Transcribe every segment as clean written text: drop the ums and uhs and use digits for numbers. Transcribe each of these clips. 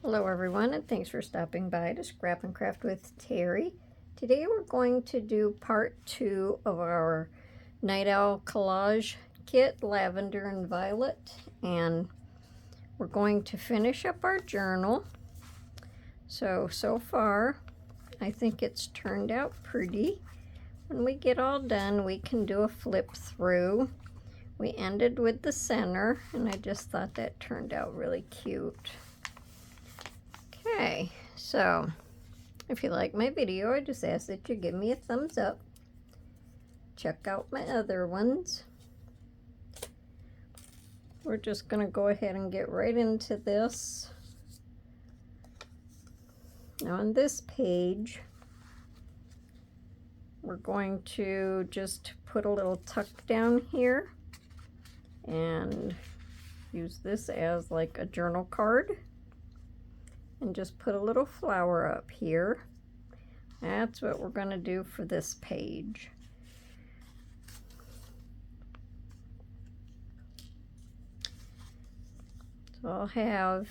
Hello everyone, and thanks for stopping by to Scrap and Craft with Terry. Today we're going to do part 2 of our Night Owl Collage kit, Lavender and Violet, and we're going to finish up our journal. So far I think it's turned out pretty. When we get all done, we can do a flip through. We ended with the center, and I just thought that turned out really cute. Okay, so if you like my video, I just ask that you give me a thumbs up. Check out my other ones. We're just going to go ahead and get right into this. Now on this page, we're going to just put a little tuck down here and use this as like a journal card. And just put a little flower up here. That's what we're going to do for this page. So I'll have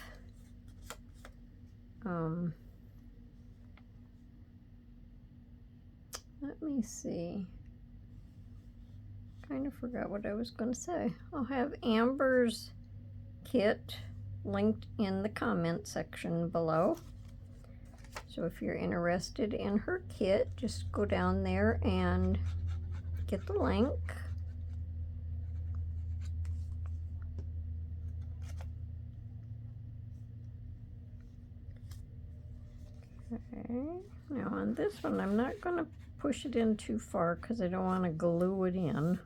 let me see. Kind of forgot what I was going to say. I'll have Amber's kit linked in the comment section below. So if you're interested in her kit, just go down there and get the link. Okay, now on this one, I'm not going to push it in too far because I don't want to glue it in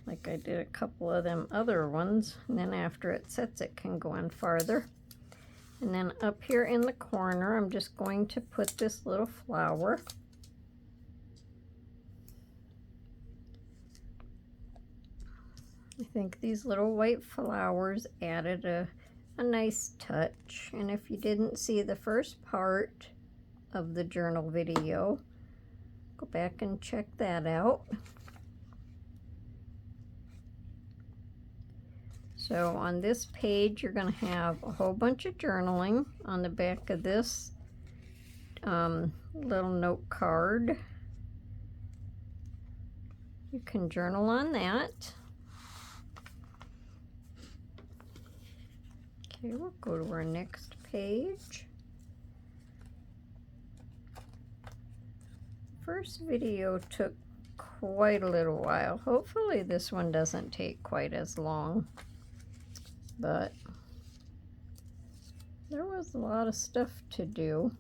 like I did a couple of them other ones, and then after it sets it can go in farther. And then up here in the corner, I'm just going to put this little flower. I think these little white flowers added a nice touch. And if you didn't see the first part of the journal video, go back and check that out. So on this page, you're going to have a whole bunch of journaling on the back of this little note card. You can journal on that. Okay, we'll go to our next page. First video took quite a little while. Hopefully this one doesn't take quite as long. But there was a lot of stuff to do.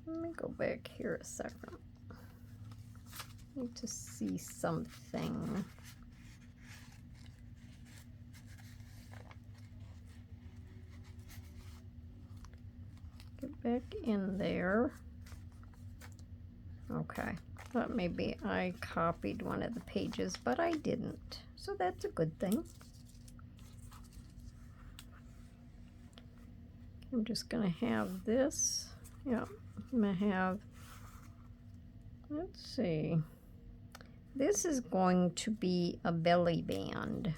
Let me go back here a second. I need to see something. Get back in there. Okay. Thought maybe I copied one of the pages, but I didn't. So that's a good thing. I'm just going to have this. Yeah, I'm going to have, let's see. This is going to be a belly band.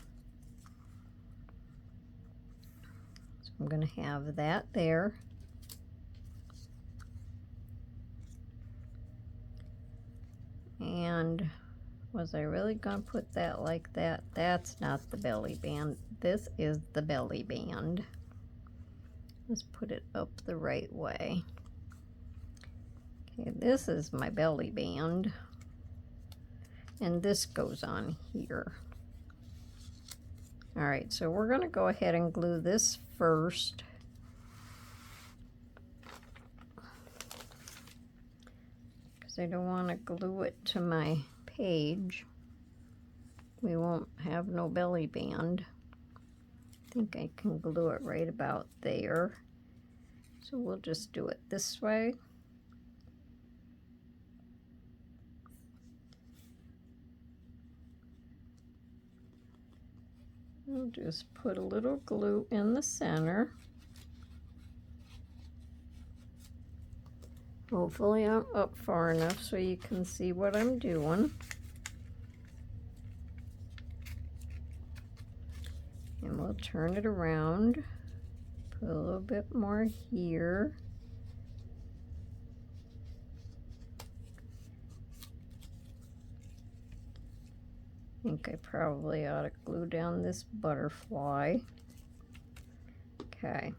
So I'm going to have that there. And was I really going to put that like that? That's not the belly band. This is the belly band. Let's put it up the right way. Okay, this is my belly band. And this goes on here. All right, so we're going to go ahead and glue this first. I don't want to glue it to my page. We won't have no belly band. I think I can glue it right about there. So we'll just do it this way. We'll just put a little glue in the center. Hopefully I'm up far enough so you can see what I'm doing. turn it around, put a little bit more here. I think I probably ought to glue down this butterfly. Okay.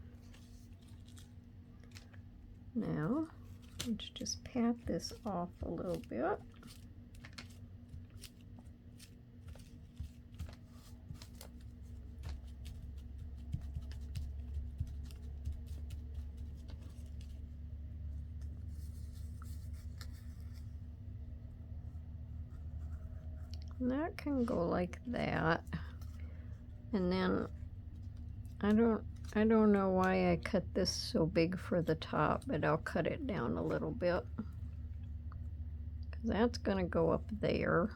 Now, let's just pat this off a little bit. And that can go like that. And then I don't know why I cut this so big for the top, but I'll cut it down a little bit. Because that's going to go up there.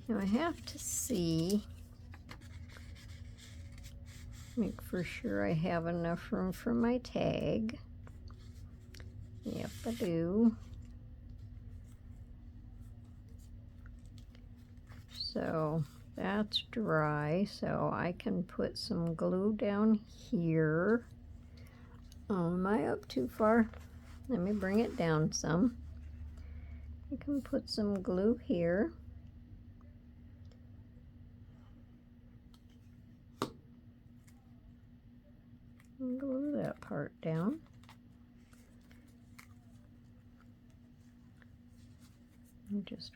Now I have to see, make for sure I have enough room for my tag. Yep, I do. So that's dry, so I can put some glue down here. Oh, am I up too far? Let me bring it down some. I can put some glue here. And glue that part down. And just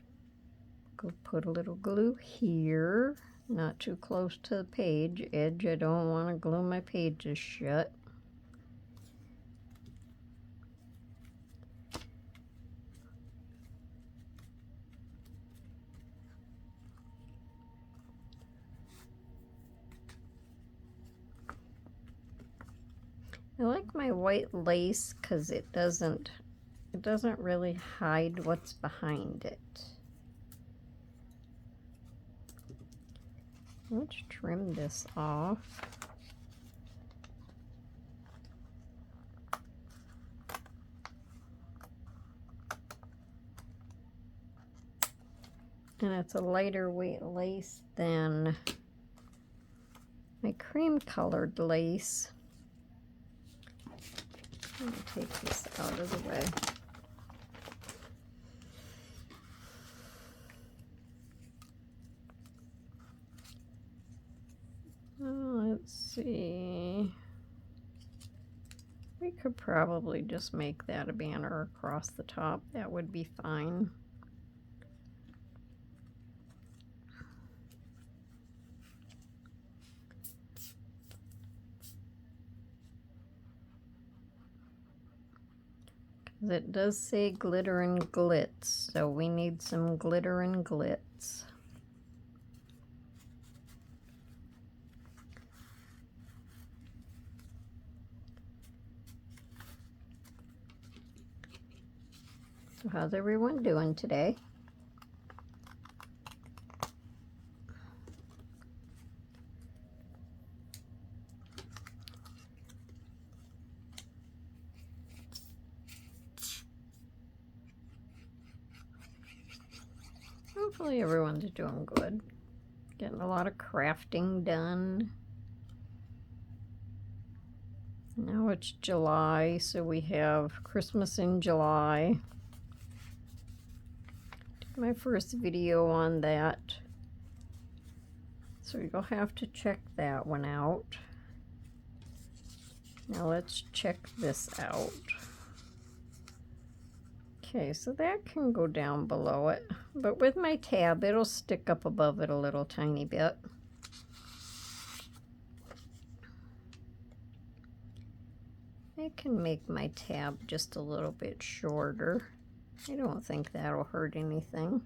go put a little glue here, not too close to the page edge. I don't want to glue my pages shut. I like my white lace because it doesn't really hide what's behind it. Let's trim this off. And it's a lighter weight lace than my cream colored lace. Let me take this out of the way. Let's see. We could probably just make that a banner across the top. That would be fine. It does say glitter and glitz, so we need some glitter and glitz. So how's everyone doing today? Hopefully everyone's doing good. Getting a lot of crafting done. Now it's July, so we have Christmas in July. Did my first video on that. So you'll have to check that one out. Now let's check this out. Okay, so that can go down below it, but with my tab, it'll stick up above it a little tiny bit. I can make my tab just a little bit shorter. I don't think that'll hurt anything.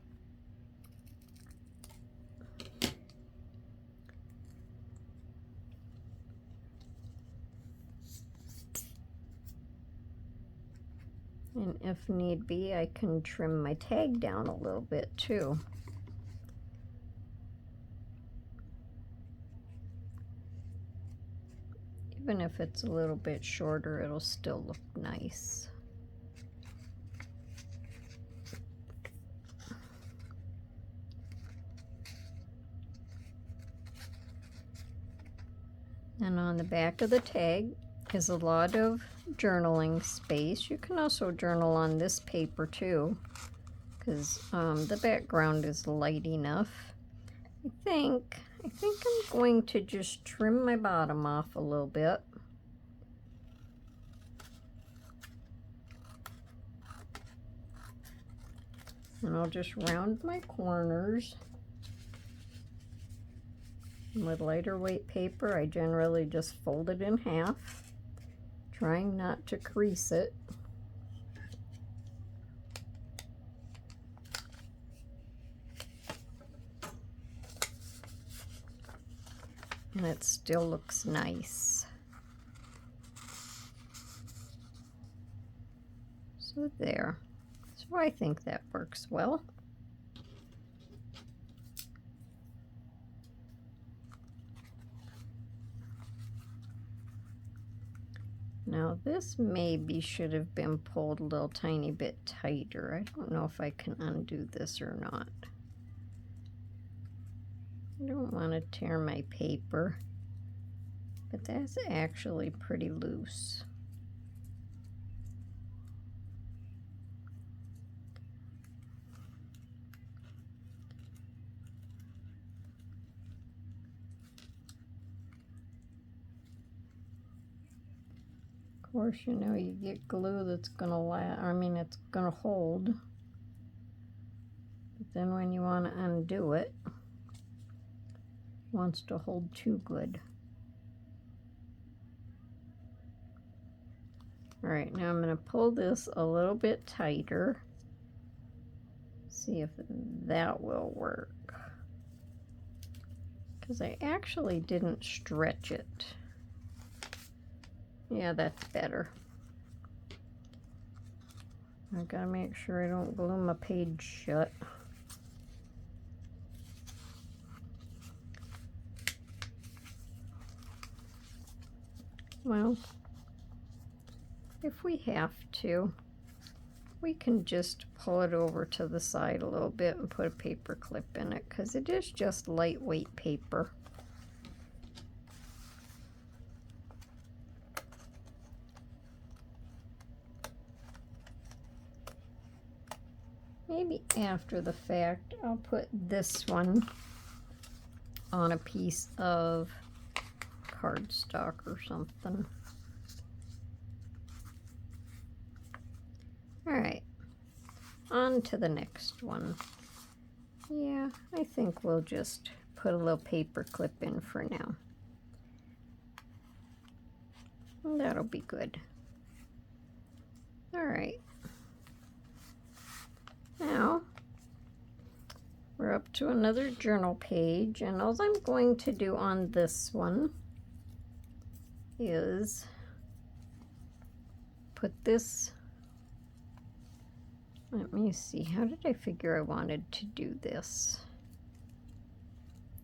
And if need be, I can trim my tag down a little bit too. Even if it's a little bit shorter, it'll still look nice. And on the back of the tag is a lot of journaling space. You can also journal on this paper too, because the background is light enough. I think I'm going to just trim my bottom off a little bit. And I'll just round my corners. And with lighter weight paper, I generally just fold it in half, trying not to crease it. And it still looks nice. So there. So I think that works well. Now this maybe should have been pulled a little tiny bit tighter. I don't know if I can undo this or not. I don't want to tear my paper, but that's actually pretty loose. Of course, you know, you get glue that's gonna it's gonna hold. But then when you want to undo it, it wants to hold too good. All right, now I'm gonna pull this a little bit tighter. See if that will work. Because I actually didn't stretch it. Yeah, that's better. I gotta make sure I don't glue my page shut. Well, if we have to, we can just pull it over to the side a little bit and put a paper clip in it, because it is just lightweight paper. Maybe after the fact, I'll put this one on a piece of cardstock or something. All right, on to the next one. Yeah, I think we'll just put a little paper clip in for now. And that'll be good. All right. Now, we're up to another journal page, and all I'm going to do on this one is put this, let me see, how did I figure I wanted to do this?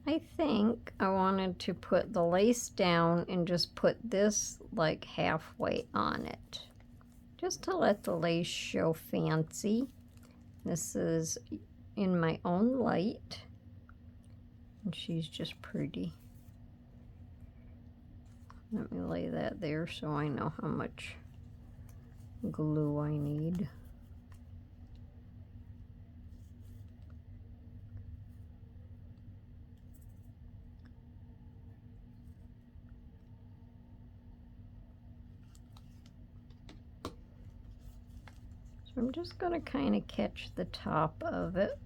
I think I wanted to put the lace down and just put this like halfway on it, just to let the lace show fancy. This is in my own light, and she's just pretty. Let me lay that there so I know how much glue I need. So I'm just going to kind of catch the top of it.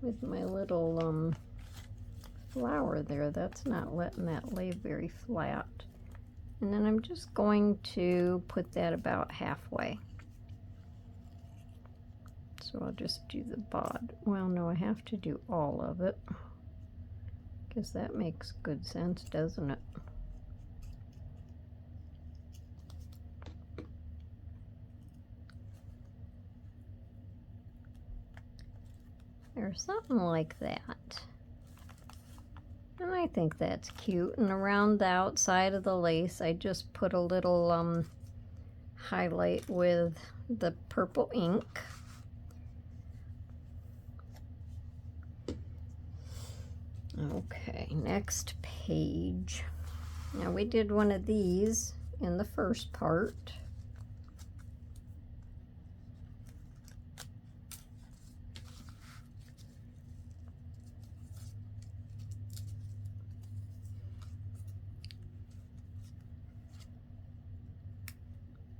With my little flower there, that's not letting that lay very flat. And then I'm just going to put that about halfway. So I'll just do the bod. Well, no, I have to do all of it. Guess that makes good sense, doesn't it? Or something like that. And I think that's cute. And around the outside of the lace, I just put a little highlight with the purple ink. Okay, next page. Now we did one of these in the first part.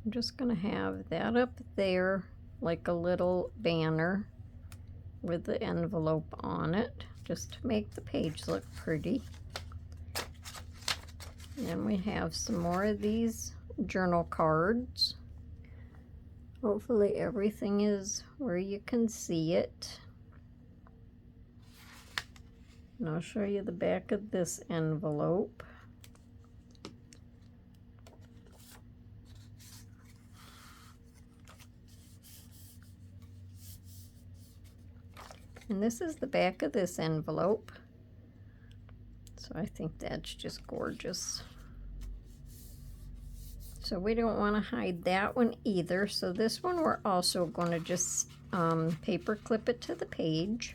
I'm just going to have that up there like a little banner with the envelope on it, just to make the page look pretty. And then we have some more of these journal cards. Hopefully everything is where you can see it. And I'll show you the back of this envelope. And this is the back of this envelope. So I think that's just gorgeous. So we don't want to hide that one either. So this one we're also going to just paper clip it to the page.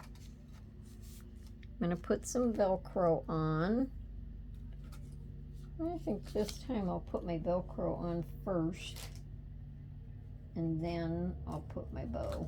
I'm going to put some Velcro on. I think this time I'll put my Velcro on first, and then I'll put my bow.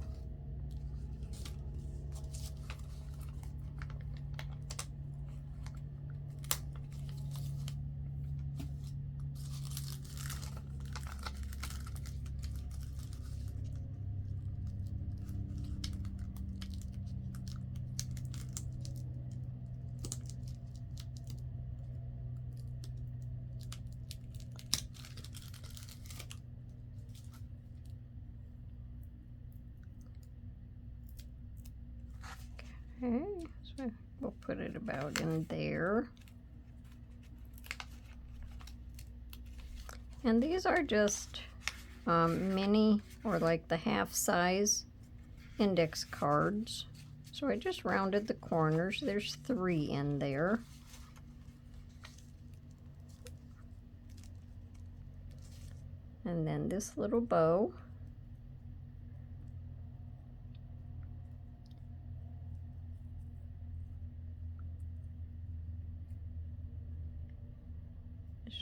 Okay, so we'll put it about in there. And these are just mini, or like the half size index cards. So I just rounded the corners. There's 3 in there. And then this little bow.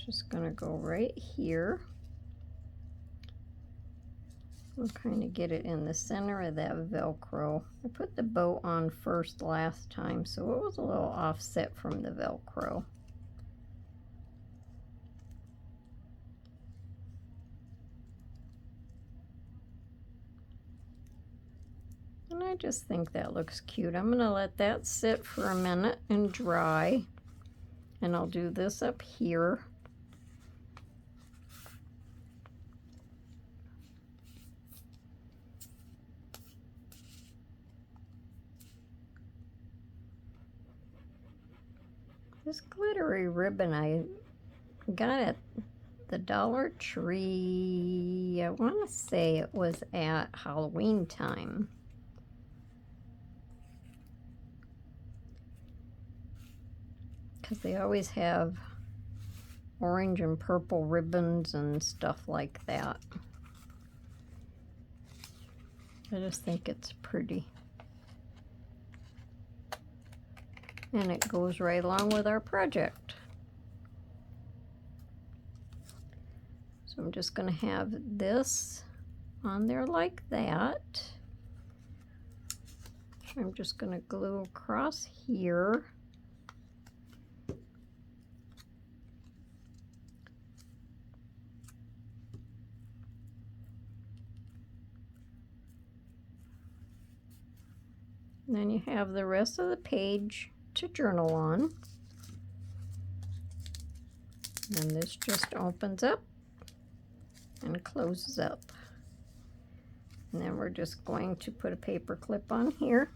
Just gonna go right here. We'll kind of get it in the center of that Velcro. I put the bow on first last time, so it was a little offset from the Velcro. And I just think that looks cute. I'm gonna let that sit for a minute and dry. And I'll do this up here. This glittery ribbon I got at the Dollar Tree. I want to say it was at Halloween time. Because they always have orange and purple ribbons and stuff like that. I just think it's pretty. And it goes right along with our project. So I'm just going to have this on there like that. I'm just going to glue across here. And then you have the rest of the page to journal on. And this just opens up and closes up. And then we're just going to put a paper clip on here.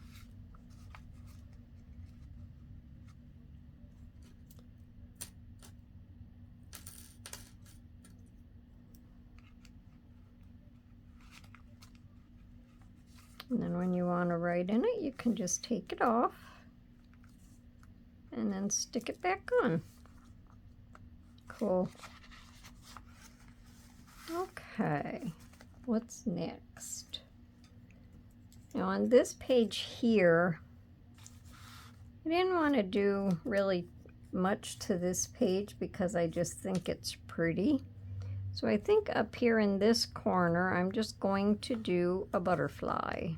And then when you want to write in it, you can just take it off and then stick it back on. Cool. Okay, what's next? Now on this page here, I didn't want to do really much to this page because I just think it's pretty. So I think up here in this corner, I'm just going to do a butterfly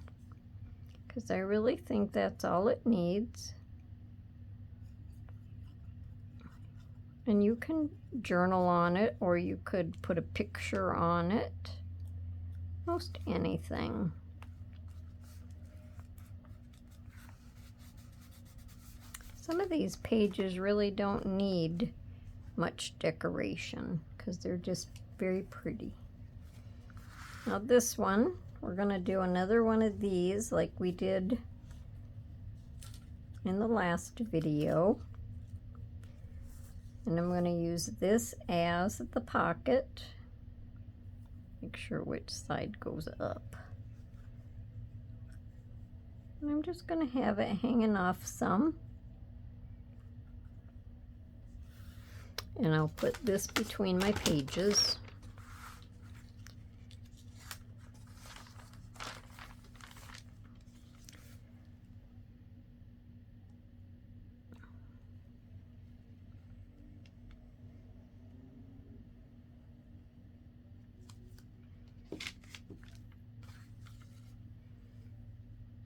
because I really think that's all it needs. And you can journal on it, or you could put a picture on it. Most anything. Some of these pages really don't need much decoration because they're just very pretty. Now this one, we're going to do another one of these like we did in the last video. And I'm going to use this as the pocket. Make sure which side goes up. And I'm just going to have it hanging off some. And I'll put this between my pages.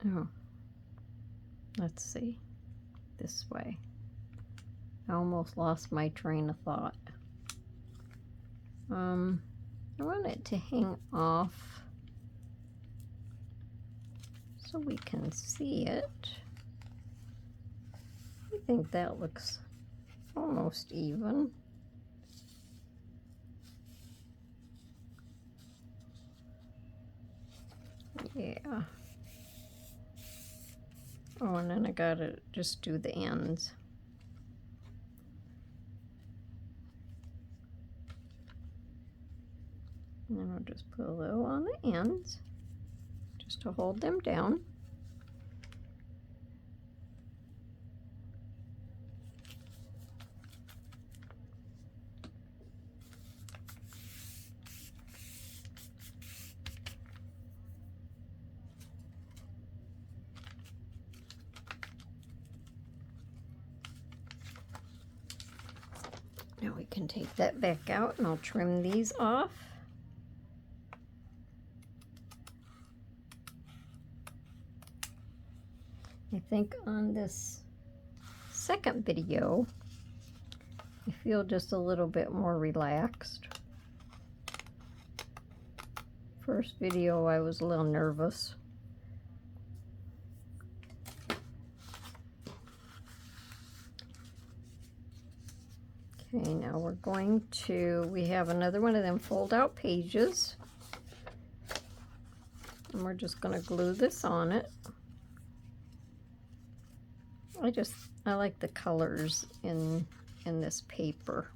Oh, let's see, this way. I almost lost my train of thought. I want it to hang off so we can see it. I think that looks almost even. Yeah. Oh, and then I gotta just do the ends. And then I'll just put a little on the ends, just to hold them down. Now we can take that back out and I'll trim these off. I think on this second video, I feel just a little bit more relaxed. First video, I was a little nervous. Okay, now we're going to, we have another one of them fold-out pages. And we're just going to glue this on it. I like the colors in this paper.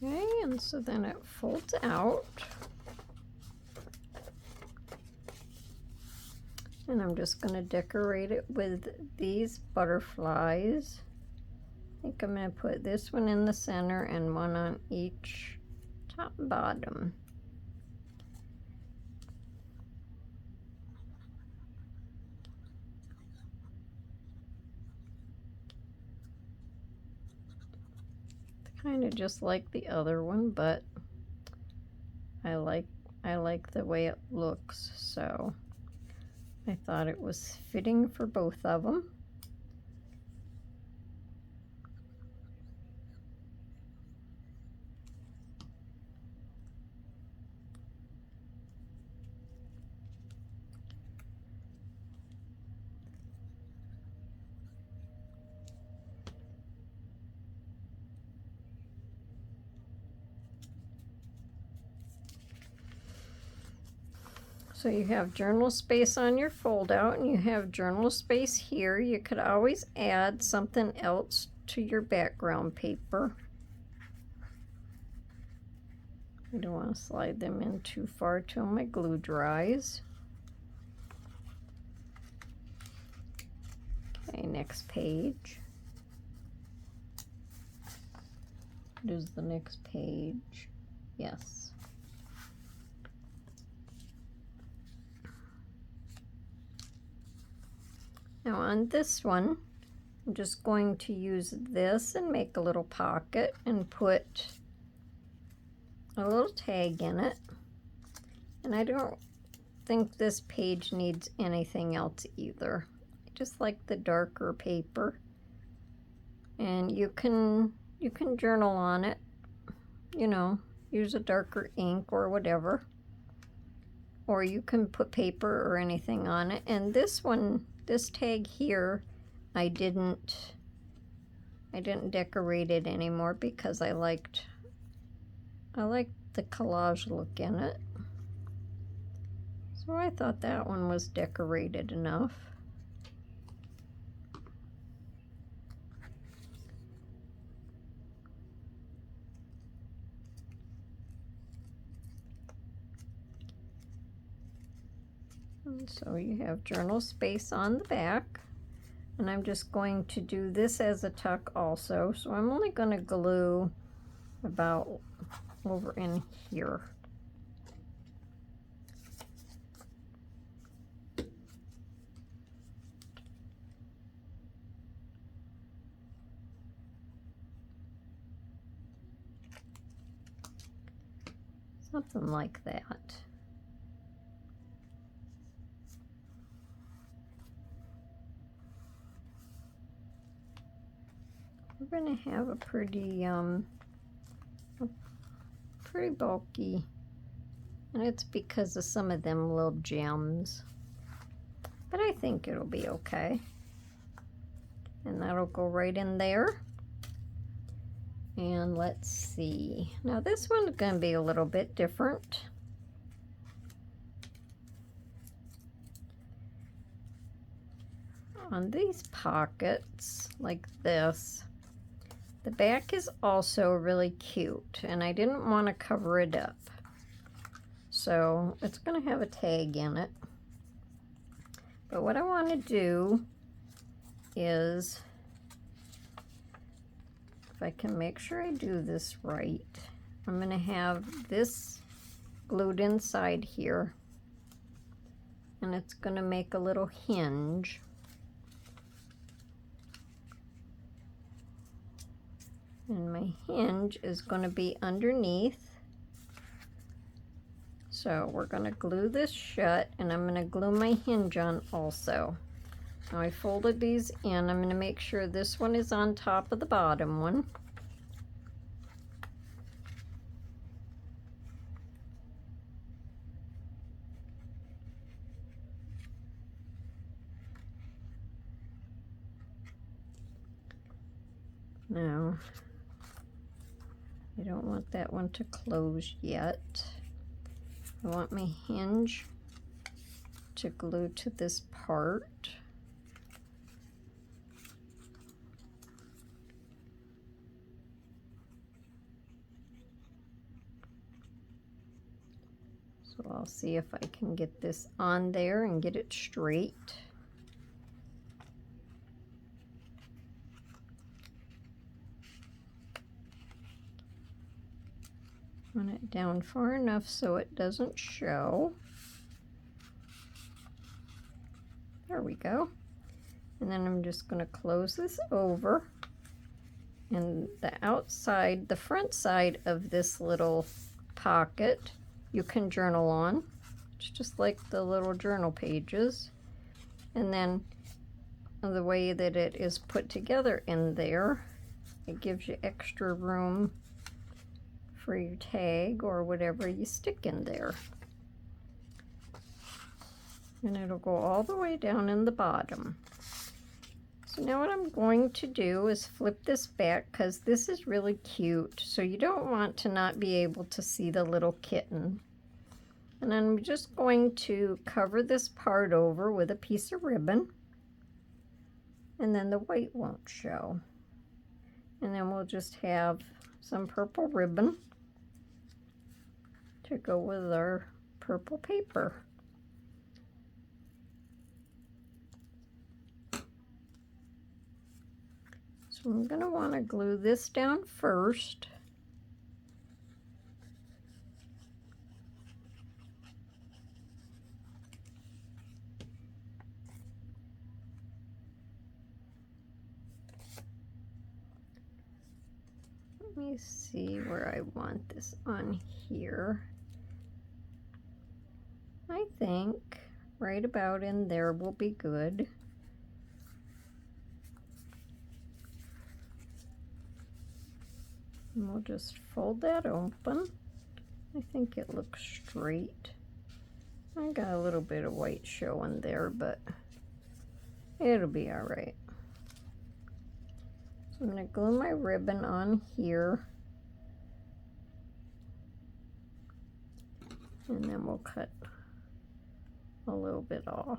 Okay, and so then it folds out. And I'm just going to decorate it with these butterflies. I think I'm going to put this one in the center and one on each top and bottom. Kind of just like the other one, but I like the way it looks, so I thought it was fitting for both of them. So you have journal space on your fold out and you have journal space here. You could always add something else to your background paper. I don't want to slide them in too far till my glue dries. Okay, next page. What is the next page? Yes. Now on this one, I'm just going to use this and make a little pocket and put a little tag in it. And I don't think this page needs anything else either. I just like the darker paper. And you can journal on it, you know, use a darker ink or whatever. Or you can put paper or anything on it. And this one, this tag here, I didn't decorate it anymore because I liked the collage look in it. So I thought that one was decorated enough. And so you have journal space on the back, and I'm just going to do this as a tuck also. So I'm only going to glue about over in here. Something like that. We're going to have a pretty bulky, and it's because of some of them little gems, but I think it'll be okay. And that'll go right in there. And let's see, now this one's going to be a little bit different. On these pockets like this, the back is also really cute, and I didn't want to cover it up. So it's going to have a tag in it. But what I want to do is, if I can make sure I do this right, I'm going to have this glued inside here, and it's going to make a little hinge. And my hinge is going to be underneath. So we're going to glue this shut, and I'm going to glue my hinge on also. Now I folded these in. I'm going to make sure this one is on top of the bottom one. Now, I don't want that one to close yet. I want my hinge to glue to this part. So I'll see if I can get this on there and get it straight. Run it down far enough so it doesn't show. There we go. And then I'm just going to close this over. And the outside, the front side of this little pocket, you can journal on. It's just like the little journal pages. And then the way that it is put together in there, it gives you extra room for your tag or whatever you stick in there. And it'll go all the way down in the bottom. So now what I'm going to do is flip this back, because this is really cute. So you don't want to not be able to see the little kitten. And I'm just going to cover this part over with a piece of ribbon, and then the white won't show. And then we'll just have some purple ribbon to go with our purple paper. So I'm going to want to glue this down first. Let me see where I want this on here. I think right about in there will be good. And we'll just fold that open. I think it looks straight. I got a little bit of white showing there, but it'll be all right. So I'm going to glue my ribbon on here, and then we'll cut a little bit off.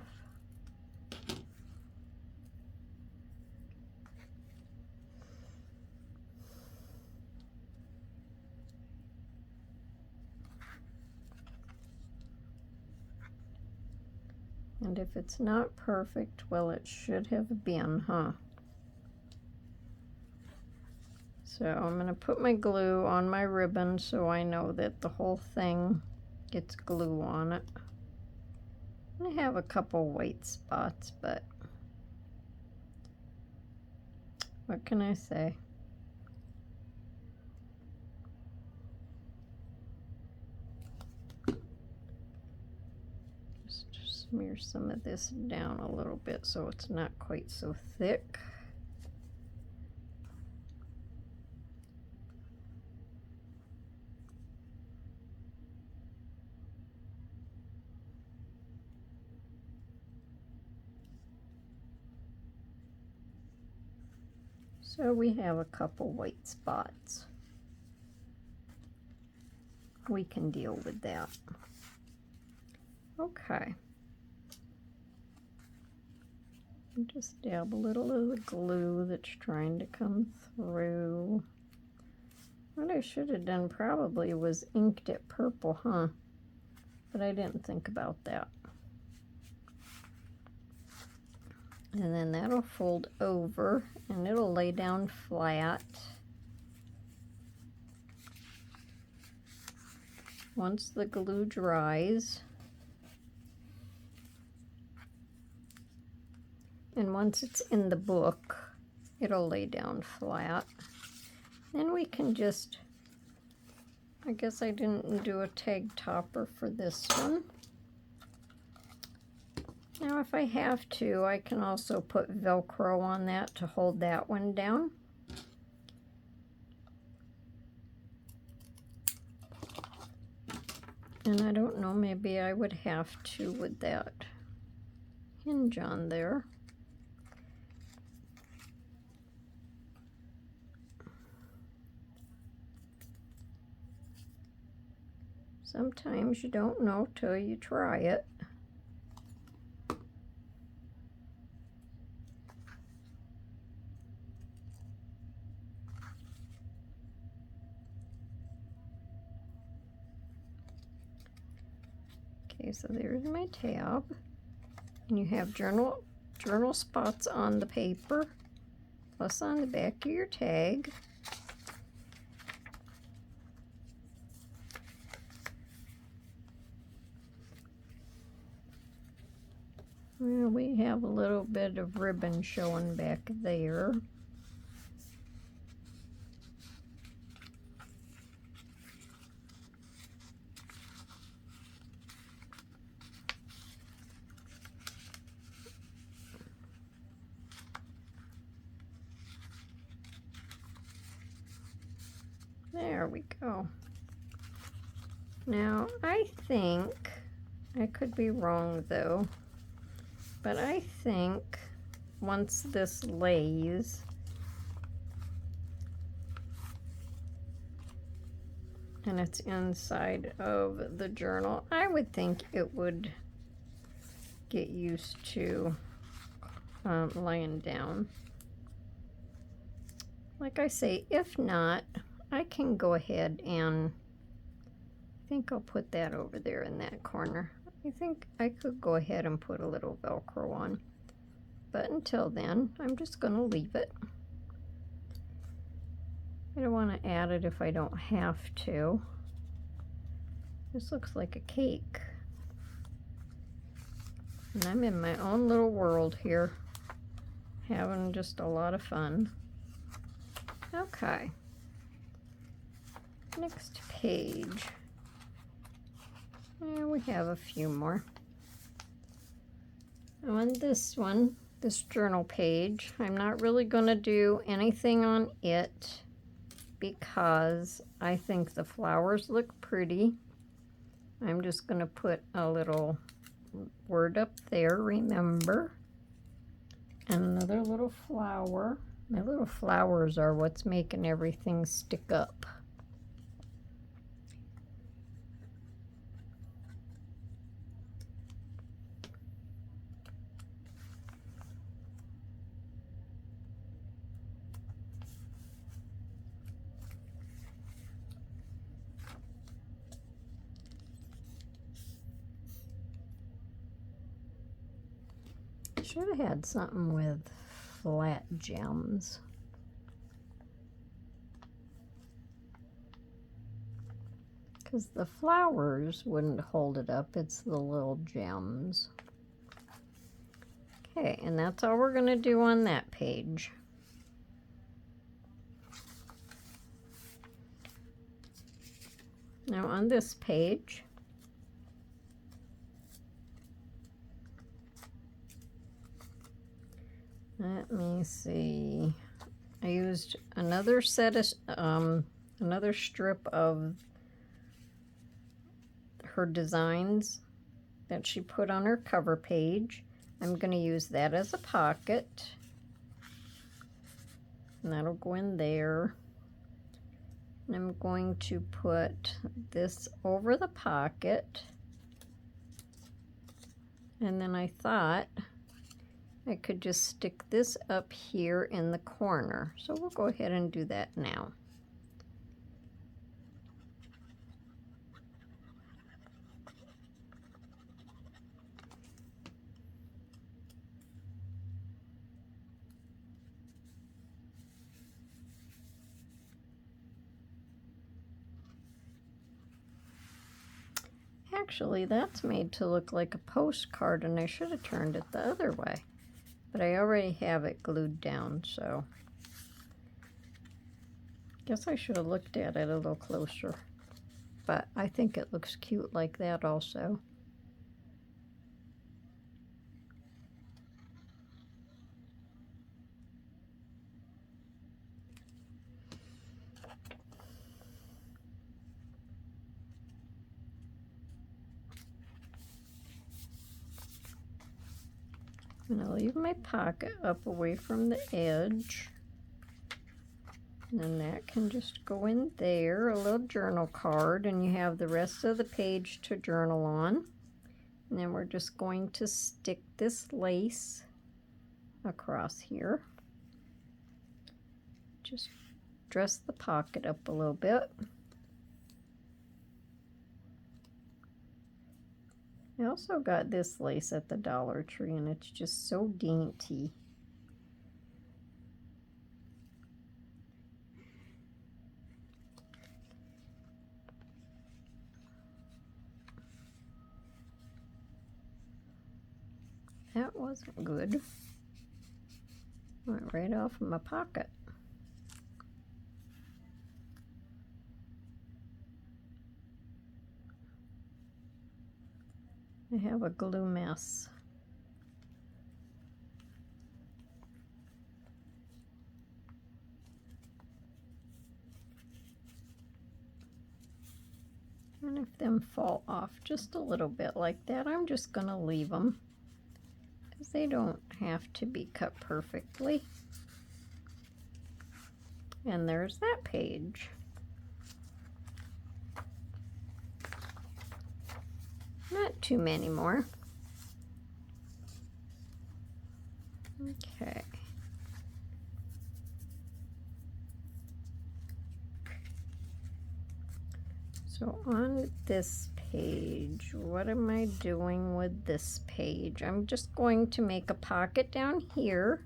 And if it's not perfect, well, it should have been, huh? So I'm going to put my glue on my ribbon so I know that the whole thing gets glue on it. I have a couple white spots, but what can I say? Just smear some of this down a little bit so it's not quite so thick. So we have a couple white spots. We can deal with that. Okay. Just dab a little of the glue that's trying to come through. What I should have done probably was inked it purple, huh? But I didn't think about that. And then that'll fold over and it'll lay down flat. Once the glue dries, and once it's in the book, it'll lay down flat. Then we can just, I guess I didn't do a tag topper for this one. Now if I have to, I can also put Velcro on that to hold that one down. And I don't know, maybe I would have to with that hinge on there. Sometimes you don't know till you try it. Okay, so there's my tab. And you have journal spots on the paper, plus on the back of your tag. Well, we have a little bit of ribbon showing back there. There we go. Now, I think, I could be wrong though, but I think once this lays, and it's inside of the journal. I would think it would get used to laying down. Like I say, if not, I can go ahead and I think I'll put that over there in that corner. I think I could go ahead and put a little Velcro on. But until then, I'm just going to leave it. I don't want to add it if I don't have to. This looks like a cake. And I'm in my own little world here, having just a lot of fun. Okay. Next page. And we have a few more. On this one, this journal page, I'm not really going to do anything on it because I think the flowers look pretty. I'm just going to put a little word up there, remember, and another little flower. My little flowers are what's making everything stick up. Should have had something with flat gems. Because the flowers wouldn't hold it up, it's the little gems. Okay, and that's all we're going to do on that page. Now on this page, let me see. I used another set of another strip of her designs that she put on her cover page. I'm going to use that as a pocket, and that'll go in there. And I'm going to put this over the pocket, and then I thought I could just stick this up here in the corner. So we'll go ahead and do that now. Actually, that's made to look like a postcard, and I should have turned it the other way. But I already have it glued down, so guess I should have looked at it a little closer. But I think it looks cute like that also. And I'll leave my pocket up away from the edge. And then that can just go in there, a little journal card, and you have the rest of the page to journal on. And then we're just going to stick this lace across here. Just dress the pocket up a little bit. I also got this lace at the Dollar Tree, and it's just so dainty. That wasn't good. Went right off of my pocket. I have a glue mess. And if them fall off just a little bit like that, I'm just going to leave them, because they don't have to be cut perfectly. And there's that page. too many more. Okay. So on this page, what am I doing with this page? I'm just going to make a pocket down here.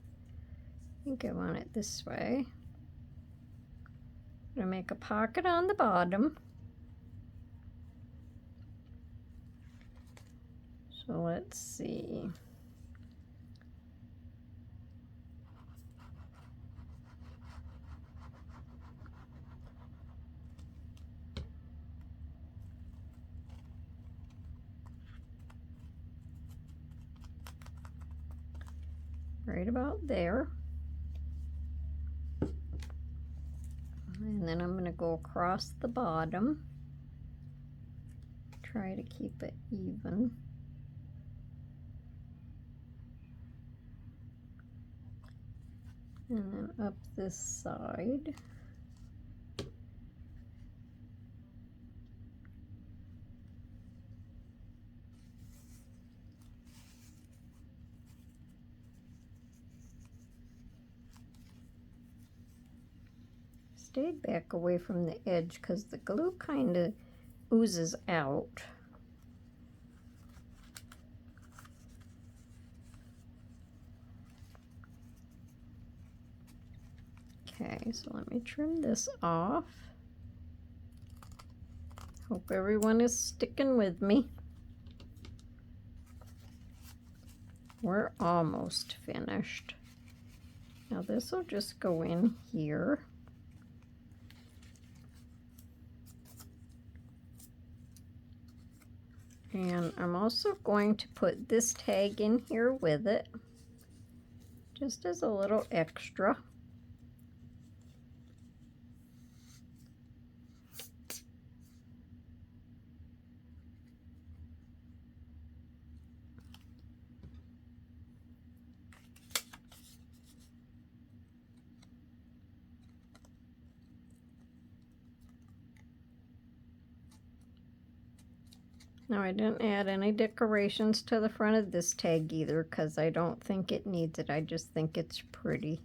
I think I want it this way. I'm going to make a pocket on the bottom. So let's see. Right about there. And then I'm going to go across the bottom. Try to keep it even. And then up this side. Stayed back away from the edge because the glue kind of oozes out. Okay, so let me trim this off. Hope everyone is sticking with me. We're almost finished. Now this will just go in here. And I'm also going to put this tag in here with it, just as a little extra. Now I didn't add any decorations to the front of this tag either because I don't think it needs it. I just think it's pretty.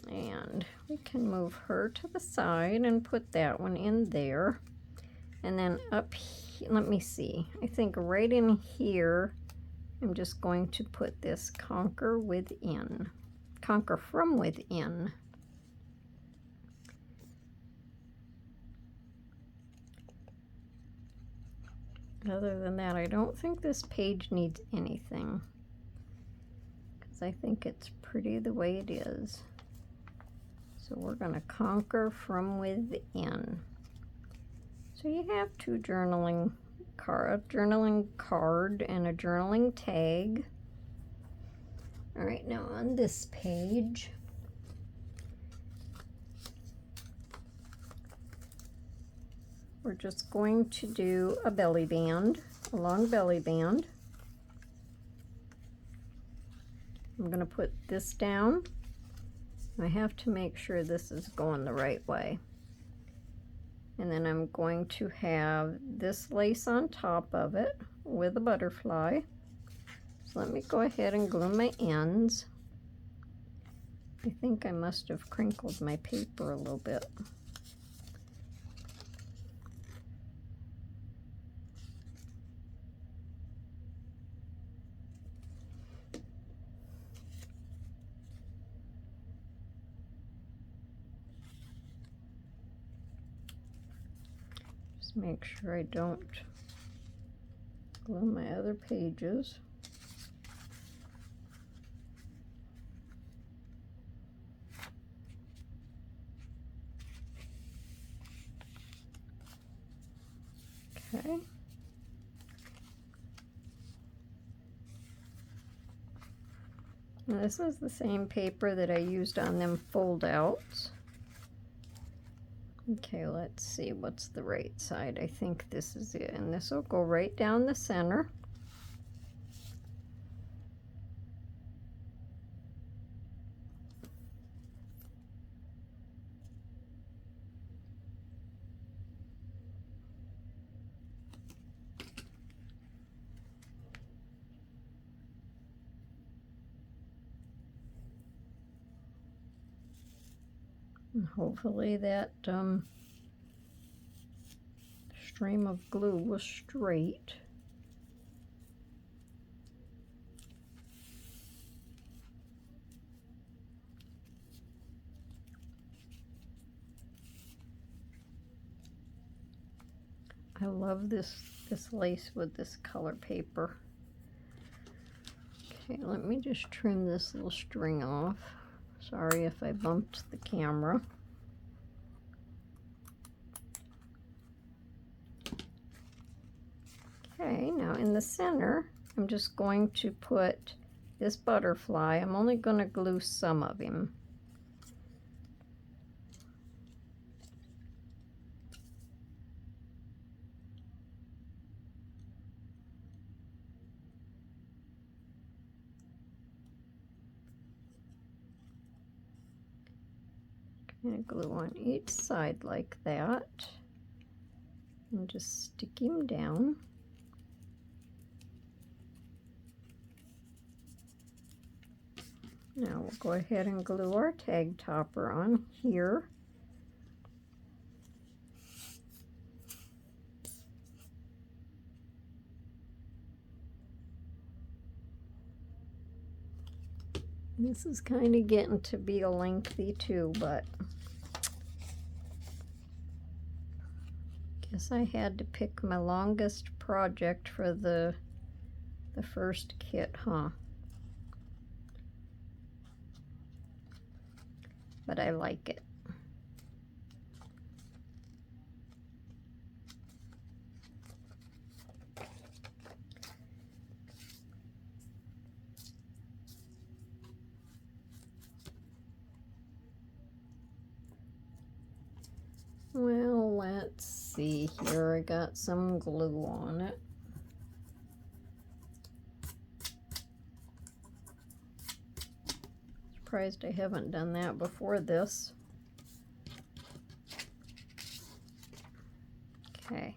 And we can move her to the side and put that one in there. And then up here, let me see. I think right in here, I'm just going to put this conquer within. Conquer from within. Other than that, I don't think this page needs anything, because I think it's pretty the way it is. So we're going to conquer from within. So you have two journaling card, a journaling card and a journaling tag. All right, now on this page, we're just going to do a belly band, a long belly band. I'm going to put this down. I have to make sure this is going the right way. And then I'm going to have this lace on top of it with a butterfly. So let me go ahead and glue my ends. I think I must have crinkled my paper a little bit. Make sure I don't glue my other pages. Okay. Now this is the same paper that I used on them fold outs. Okay, let's see what's the right side. I think this is it, and this will go right down the center. And hopefully that stream of glue was straight. I love this lace with this color paper. Okay, let me just trim this little string off. Sorry if I bumped the camera. Okay, now in the center, I'm just going to put this butterfly. I'm only going to glue some of him. I'm going to glue on each side like that. And just stick him down. Now we'll go ahead and glue our tag topper on here. This is kind of getting to be lengthy too, but guess I had to pick my longest project for the first kit, huh? But I like it. Well, let's see here. I got some glue on it. Surprised I haven't done that before this. Okay.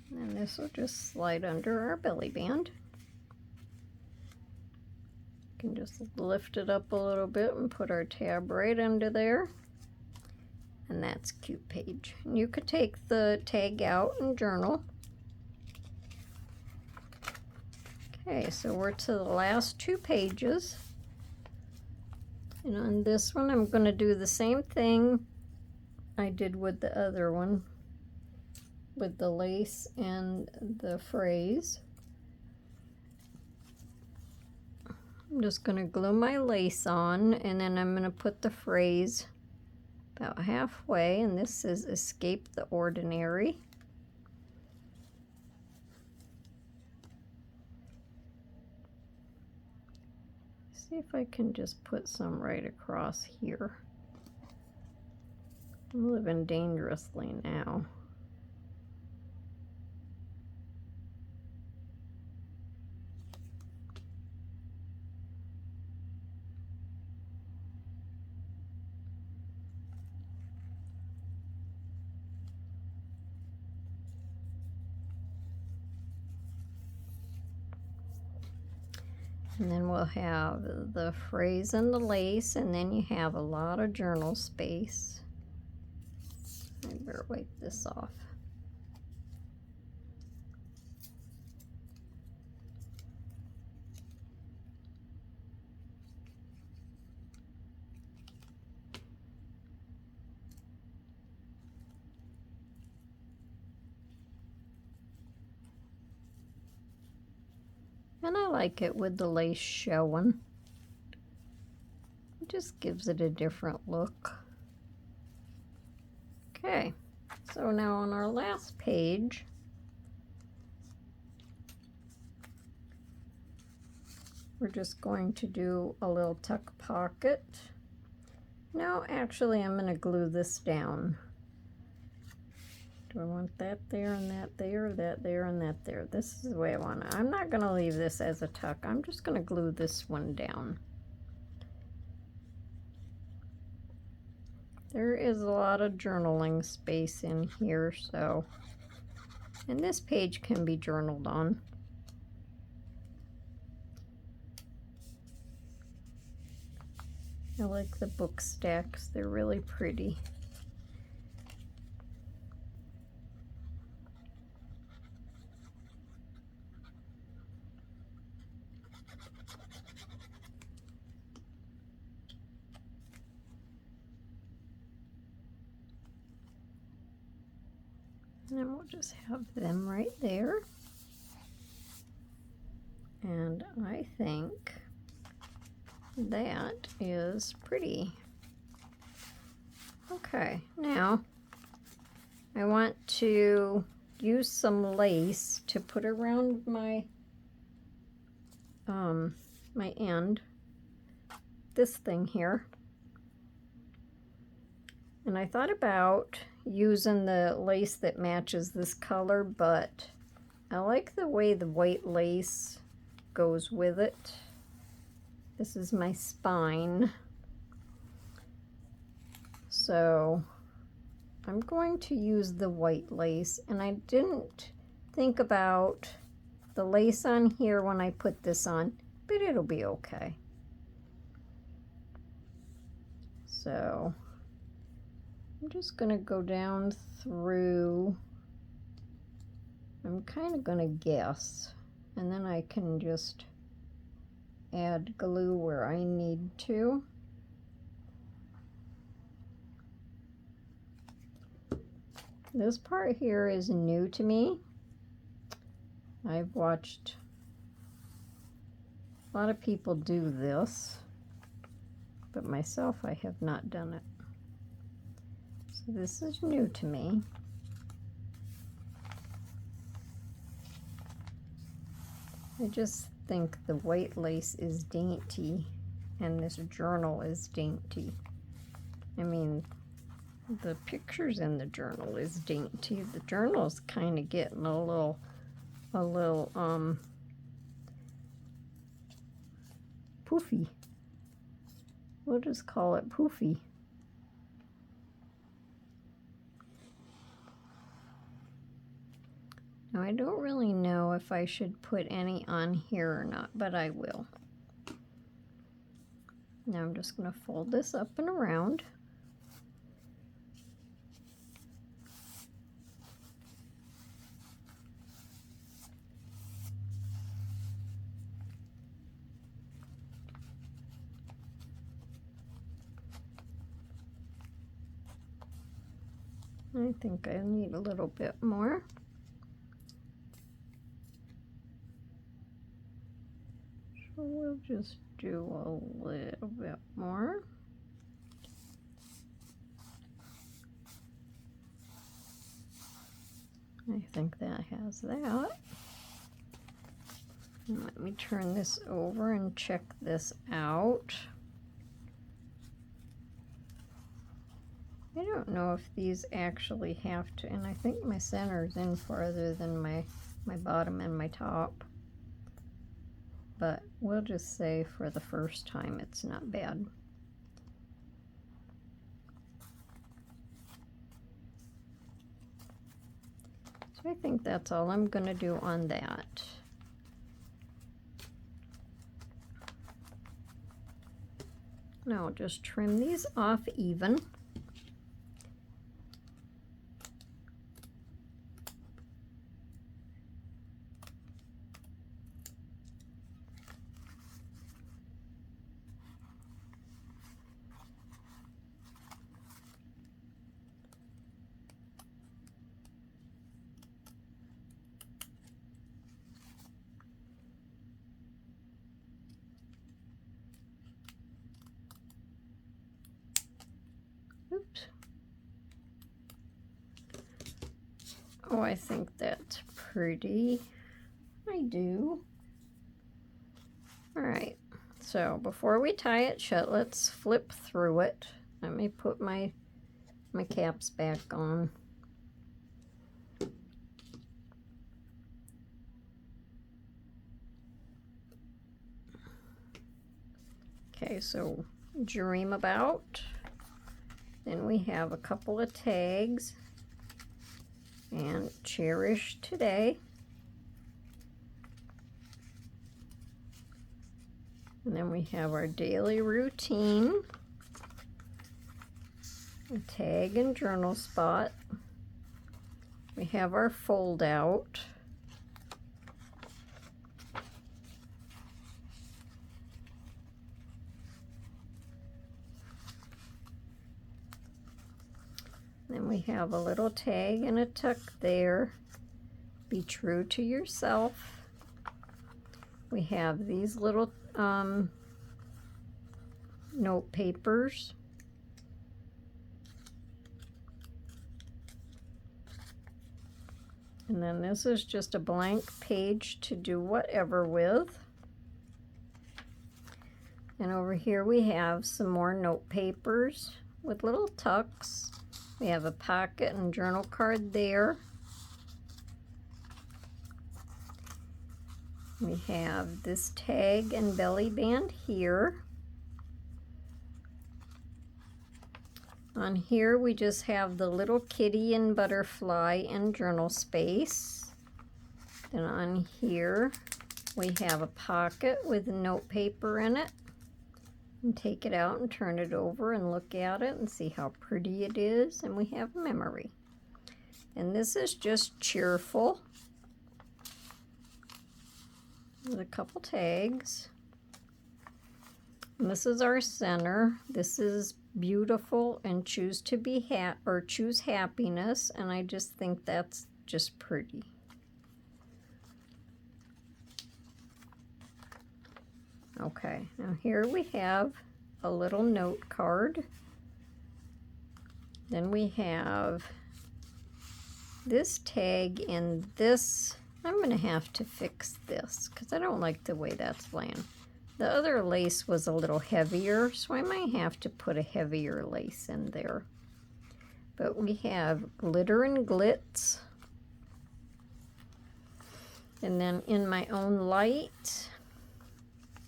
And then this will just slide under our belly band. You can just lift it up a little bit and put our tab right under there. And that's cute page. And you could take the tag out and journal. Okay, so we're to the last 2 pages. And on this one, I'm going to do the same thing I did with the other one, with the lace and the phrase. I'm just going to glue my lace on, and then I'm going to put the phrase about halfway, and this says escape the ordinary. See if I can just put some right across here. I'm living dangerously now. And then we'll have the phrase and the lace, and then you have a lot of journal space. I better wipe this off. And I like it with the lace showing. It just gives it a different look. Okay, so now on our last page, we're just going to do a little tuck pocket. No, actually I'm going to glue this down. Do I want that there and that there, that there and that there? This is the way I want it. I'm not going to leave this as a tuck. I'm just going to glue this one down. There is a lot of journaling space in here, so, and this page can be journaled on. I like the book stacks, they're really pretty. And then we'll just have them right there. And I think that is pretty. Okay, now I want to use some lace to put around my my end, this thing here. And I thought about using the lace that matches this color, but I like the way the white lace goes with it. This is my spine. So I'm going to use the white lace, and I didn't think about the lace on here when I put this on, but it'll be okay. So I'm just gonna go down through, I'm kind of gonna guess, and then I can just add glue where I need to. This part here is new to me. I've watched a lot of people do this, but myself, I have not done it. So this is new to me. I just think the white lace is dainty, and this journal is dainty. I mean, the pictures in the journal is dainty. The journal's kind of getting a little poofy. We'll just call it poofy. Now I don't really know if I should put any on here or not, but I will. Now I'm just going to fold this up and around. I think I need a little bit more. So we'll just do a little bit more. I think that has that. And let me turn this over and check this out. I don't know if these actually have to, and I think my center's in farther than my bottom and my top. But we'll just say for the first time it's not bad. So I think that's all I'm going to do on that. Now I'll just trim these off even. Oops. Oh, I think that's pretty. I do. All right, so before we tie it shut, let's flip through it. Let me put my caps back on. Okay, so dream about. Then we have a couple of tags and cherish today. And then we have our daily routine. a tag and journal spot. We have our fold out. Then we have a little tag and a tuck there. Be true to yourself. We have these little note papers. And then this is just a blank page to do whatever with. And over here we have some more note papers with little tucks. We have a pocket and journal card there. We have this tag and belly band here. On here we just have the little kitty and butterfly and journal space. Then on here we have a pocket with note paper in it. And take it out and turn it over and look at it and see how pretty it is. And we have memory. And this is just cheerful with a couple tags. And this is our center. This is beautiful and choose to be choose happiness, and I just think that's just pretty. Okay, now here we have a little note card. Then we have this tag and this. I'm going to have to fix this because I don't like the way that's laying. The other lace was a little heavier, so I might have to put a heavier lace in there. But we have glitter and glitz. And then in my own light,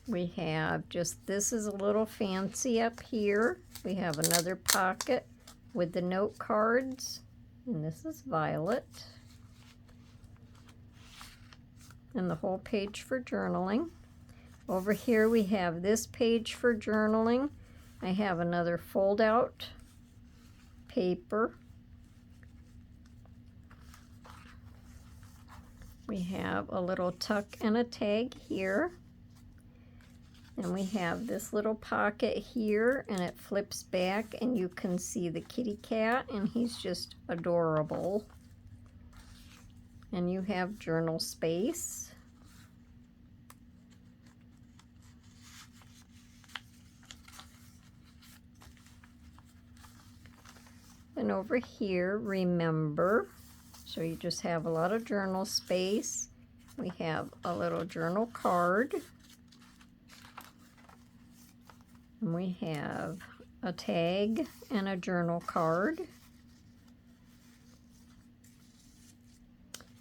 we have just, this is a little fancy up here. We have another pocket with the note cards, and this is violet. And the whole page for journaling. Over here we have this page for journaling. I have another fold out paper. We have a little tuck and a tag here. And we have this little pocket here, and it flips back and you can see the kitty cat, and he's just adorable. And you have journal space. And over here, remember, so you just have a lot of journal space. We have a little journal card. And we have a tag and a journal card.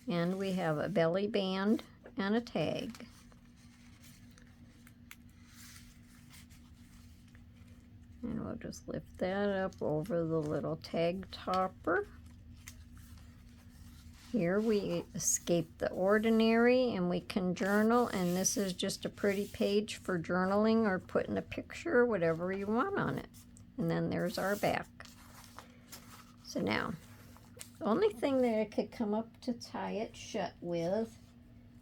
And we have a belly band and a tag. And we'll just lift that up over the little tag topper. Here we escape the ordinary and we can journal, and this is just a pretty page for journaling or putting a picture, whatever you want on it. And then there's our back. So now, the only thing that I could come up to tie it shut with,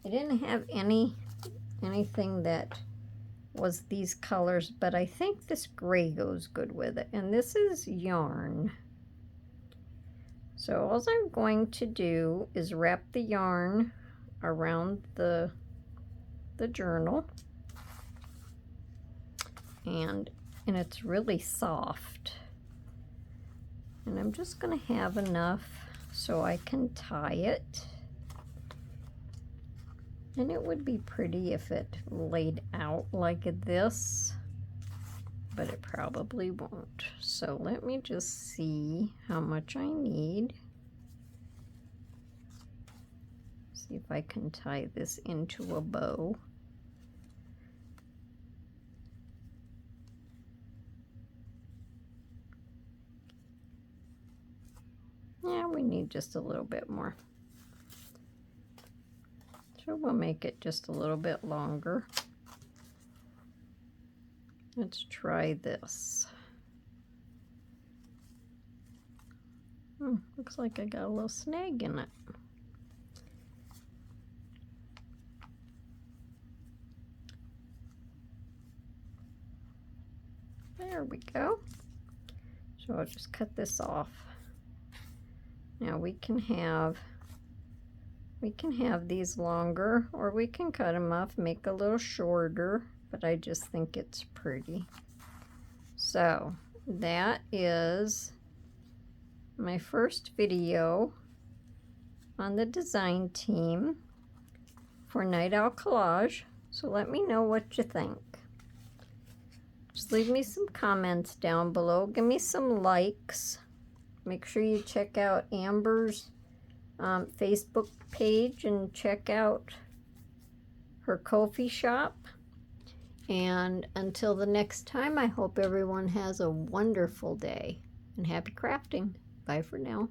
I didn't have anything that was these colors, but I think this gray goes good with it. And this is yarn. So all I'm going to do is wrap the yarn around the journal. And it's really soft. And I'm just going to have enough so I can tie it. And it would be pretty if it laid out like this, but it probably won't. So let me just see how much I need. See if I can tie this into a bow. Yeah, we need just a little bit more. So we'll make it just a little bit longer. Let's try this. Oh, looks like I got a little snag in it. There we go. So I'll just cut this off. Now we can have these longer, or we can cut them off, make a little shorter, but I just think it's pretty. So that is my first video on the design team for Night Owl Collage. So let me know what you think. Just leave me some comments down below. Give me some likes. Make sure you check out Amber's Facebook page and check out her Ko-fi shop. And until the next time, I hope everyone has a wonderful day and happy crafting. Bye for now.